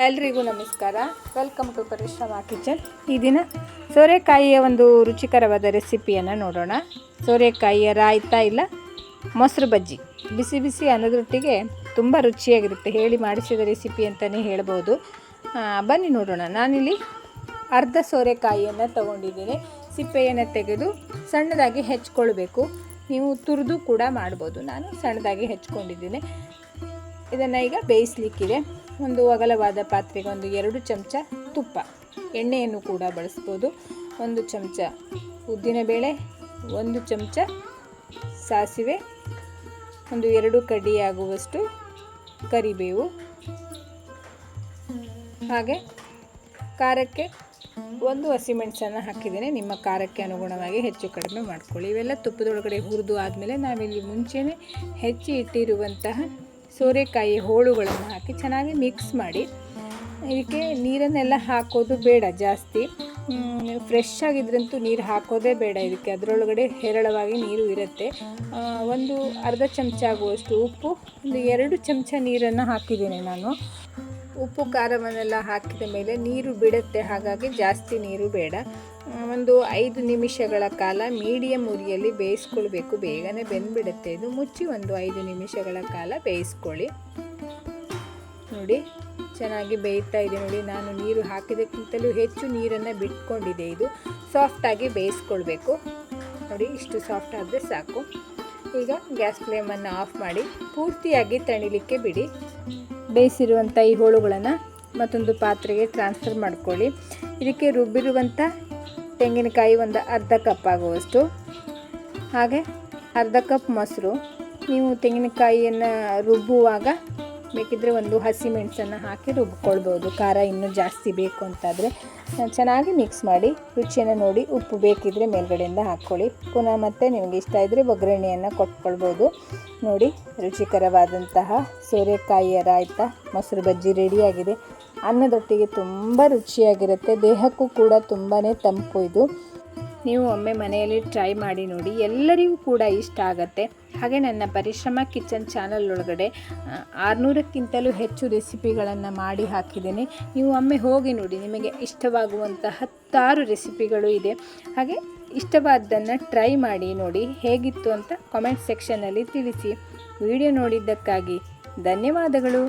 ಎಲ್ರಿಗೂ ನಮಸ್ಕಾರ. Welcome to ಪರಿಶ್ರಮ ಕಿಚನ್. ಈ ದಿನ ಸೋರೆಕಾಯಿಯ ಒಂದು ರುಚಿಕರವಾದ ರೆಸಿಪಿಯನ್ನು ನೋಡೋಣ. ಸೋರೆಕಾಯಿಯ ರಾಯ್ತ ಇಲ್ಲ ಮೊಸರು ಬಜ್ಜಿ, ಬಿಸಿ ಬಿಸಿ ಅನ್ನದೊಟ್ಟಿಗೆ ತುಂಬ ರುಚಿಯಾಗಿರುತ್ತೆ. ಹೇಳಿ ಮಾಡಿಸಿದ ರೆಸಿಪಿ ಅಂತಲೇ ಹೇಳ್ಬೋದು. ಬನ್ನಿ ನೋಡೋಣ. ನಾನಿಲ್ಲಿ ಅರ್ಧ ಸೋರೆಕಾಯಿಯನ್ನು ತಗೊಂಡಿದ್ದೀನಿ. ಸಿಪ್ಪೆಯನ್ನು ತೆಗೆದು ಸಣ್ಣದಾಗಿ ಹೆಚ್ಕೊಳ್ಬೇಕು. ನೀವು ತುರಿದು ಕೂಡ ಮಾಡ್ಬೋದು. ನಾನು ಸಣ್ಣದಾಗಿ ಹೆಚ್ಕೊಂಡಿದ್ದೀನಿ. ಇದನ್ನು ಈಗ ಬೇಯಿಸಲಿಕ್ಕಿದೆ. ಒಂದು ಅಗಲವಾದ ಪಾತ್ರೆಗೆ ಒಂದು 2 ಚಮಚ ತುಪ್ಪ, ಎಣ್ಣೆಯನ್ನು ಕೂಡ ಬಳಸ್ಬೋದು. 1 ಚಮಚ ಉದ್ದಿನಬೇಳೆ, 1 ಚಮಚ ಸಾಸಿವೆ, ಒಂದು 2 ಕಡ್ಡಿಯಾಗುವಷ್ಟು ಕರಿಬೇವು, ಹಾಗೆ ಖಾರಕ್ಕೆ 1 ಹಸಿಮೆಣಸನ್ನು ಹಾಕಿದ್ದೇನೆ. ನಿಮ್ಮ ಖಾರಕ್ಕೆ ಅನುಗುಣವಾಗಿ ಹೆಚ್ಚು ಕಡಿಮೆ ಮಾಡ್ಕೊಳ್ಳಿ. ಇವೆಲ್ಲ ತುಪ್ಪದೊಳಗಡೆ ಹುರಿದು ಆದಮೇಲೆ ನಾವಿಲ್ಲಿ ಮುಂಚೆನೇ ಹೆಚ್ಚಿ ಇಟ್ಟಿರುವಂತಹ ಸೋರೆಕಾಯಿ ಹೋಳುಗಳನ್ನು ಹಾಕಿ ಚೆನ್ನಾಗಿ ಮಿಕ್ಸ್ ಮಾಡಿ. ಇದಕ್ಕೆ ನೀರನ್ನೆಲ್ಲ ಹಾಕೋದು ಬೇಡ ಜಾಸ್ತಿ. ಫ್ರೆಶ್ ಆಗಿದ್ರಂತೂ ನೀರು ಹಾಕೋದೇ ಬೇಡ ಇದಕ್ಕೆ. ಅದರೊಳಗಡೆ ಹೇರಳವಾಗಿ ನೀರು ಇರುತ್ತೆ. ಒಂದು ಅರ್ಧ ಚಮಚ ಆಗುವಷ್ಟು ಉಪ್ಪು, ಒಂದು 2 ಚಮಚ ನೀರನ್ನು ಹಾಕಿದ್ದೇನೆ ನಾನು. ಉಪ್ಪು ಖಾರವನ್ನೆಲ್ಲ ಹಾಕಿದ ಮೇಲೆ ನೀರು ಬಿಡುತ್ತೆ, ಹಾಗಾಗಿ ಜಾಸ್ತಿ ನೀರು ಬೇಡ. ಒಂದು 5 ನಿಮಿಷಗಳ ಕಾಲ ಮೀಡಿಯಮ್ ಉರಿಯಲ್ಲಿ ಬೇಯಿಸ್ಕೊಳ್ಬೇಕು. ಬೇಗನೆ ಬೆಂದುಬಿಡುತ್ತೆ ಇದು. ಮುಚ್ಚಿ ಒಂದು 5 ನಿಮಿಷಗಳ ಕಾಲ ಬೇಯಿಸ್ಕೊಳ್ಳಿ. ನೋಡಿ, ಚೆನ್ನಾಗಿ ಬೇಯ್ತಾ ಇದೆ. ನೋಡಿ, ನಾನು ನೀರು ಹಾಕಿದಕ್ಕಿಂತಲೂ ಹೆಚ್ಚು ನೀರನ್ನು ಬಿಟ್ಕೊಂಡಿದೆ. ಇದು ಸಾಫ್ಟಾಗಿ ಬೇಯಿಸ್ಕೊಳ್ಬೇಕು. ನೋಡಿ, ಇಷ್ಟು ಸಾಫ್ಟ್ ಆದರೆ ಸಾಕು. ಈಗ ಗ್ಯಾಸ್ ಫ್ಲೇಮನ್ನು ಆಫ್ ಮಾಡಿ ಪೂರ್ತಿಯಾಗಿ ತಣಿಲಿಕ್ಕೆ ಬಿಡಿ. ಬೇಯಿಸಿರುವಂಥ ಈ ಹೋಳುಗಳನ್ನು ಮತ್ತೊಂದು ಪಾತ್ರೆಗೆ ಟ್ರಾನ್ಸ್ಫರ್ ಮಾಡ್ಕೊಳ್ಳಿ. ಇದಕ್ಕೆ ರುಬ್ಬಿರುವಂಥ ತೆಂಗಿನಕಾಯಿ ಒಂದು ಅರ್ಧ ಕಪ್ ಆಗುವಷ್ಟು, ಹಾಗೆ ಅರ್ಧ ಕಪ್ ಮೊಸರು. ನೀವು ತೆಂಗಿನಕಾಯಿಯನ್ನು ರುಬ್ಬುವಾಗ ಬೇಕಿದ್ದರೆ ಒಂದು ಹಸಿಮೆಣಸನ್ನು ಹಾಕಿ ರುಬ್ಕೊಳ್ಬೋದು. ಖಾರ ಇನ್ನೂ ಜಾಸ್ತಿ ಬೇಕು ಅಂತಾದರೆ ಚೆನ್ನಾಗಿ ಮಿಕ್ಸ್ ಮಾಡಿ ರುಚಿಯನ್ನು ನೋಡಿ. ಉಪ್ಪು ಬೇಕಿದ್ದರೆ ಮೇಲ್ಗಡೆಯಿಂದ ಹಾಕ್ಕೊಳ್ಳಿ. ಪುನಃ ಮತ್ತೆ ನಿಮಗೆ ಇಷ್ಟ ಇದ್ದರೆ ಒಗ್ಗರಣೆಯನ್ನು ಕೊಟ್ಕೊಳ್ಬೋದು. ನೋಡಿ, ರುಚಿಕರವಾದಂತಹ ಸೋರೆಕಾಯಿಯ ರಾಯ್ತ ಮೊಸರು ಬಜ್ಜಿ ರೆಡಿಯಾಗಿದೆ. ಅನ್ನದೊಟ್ಟಿಗೆ ತುಂಬ ರುಚಿಯಾಗಿರುತ್ತೆ. ದೇಹಕ್ಕೂ ಕೂಡ ತುಂಬಾ ತಂಪು ಇದು. ನೀವು ಒಮ್ಮೆ ಮನೆಯಲ್ಲಿ ಟ್ರೈ ಮಾಡಿ ನೋಡಿ, ಎಲ್ಲರಿಗೂ ಕೂಡ ಇಷ್ಟ ಆಗುತ್ತೆ. ಹಾಗೆ ನನ್ನ ಪರಿಶ್ರಮ ಕಿಚನ್ ಚಾನಲ್ ಒಳಗಡೆ 600ಕ್ಕಿಂತಲೂ ಹೆಚ್ಚು ರೆಸಿಪಿಗಳನ್ನು ಮಾಡಿ ಹಾಕಿದ್ದೇನೆ. ನೀವು ಒಮ್ಮೆ ಹೋಗಿ ನೋಡಿ. ನಿಮಗೆ ಇಷ್ಟವಾಗುವಂಥ 10 ರೆಸಿಪಿಗಳು ಇದೆ. ಹಾಗೆ ಇಷ್ಟವಾದ್ದನ್ನು ಟ್ರೈ ಮಾಡಿ ನೋಡಿ. ಹೇಗಿತ್ತು ಅಂತ ಕಾಮೆಂಟ್ ಸೆಕ್ಷನ್ನಲ್ಲಿ ತಿಳಿಸಿ. ವಿಡಿಯೋ ನೋಡಿದ್ದಕ್ಕಾಗಿ ಧನ್ಯವಾದಗಳು.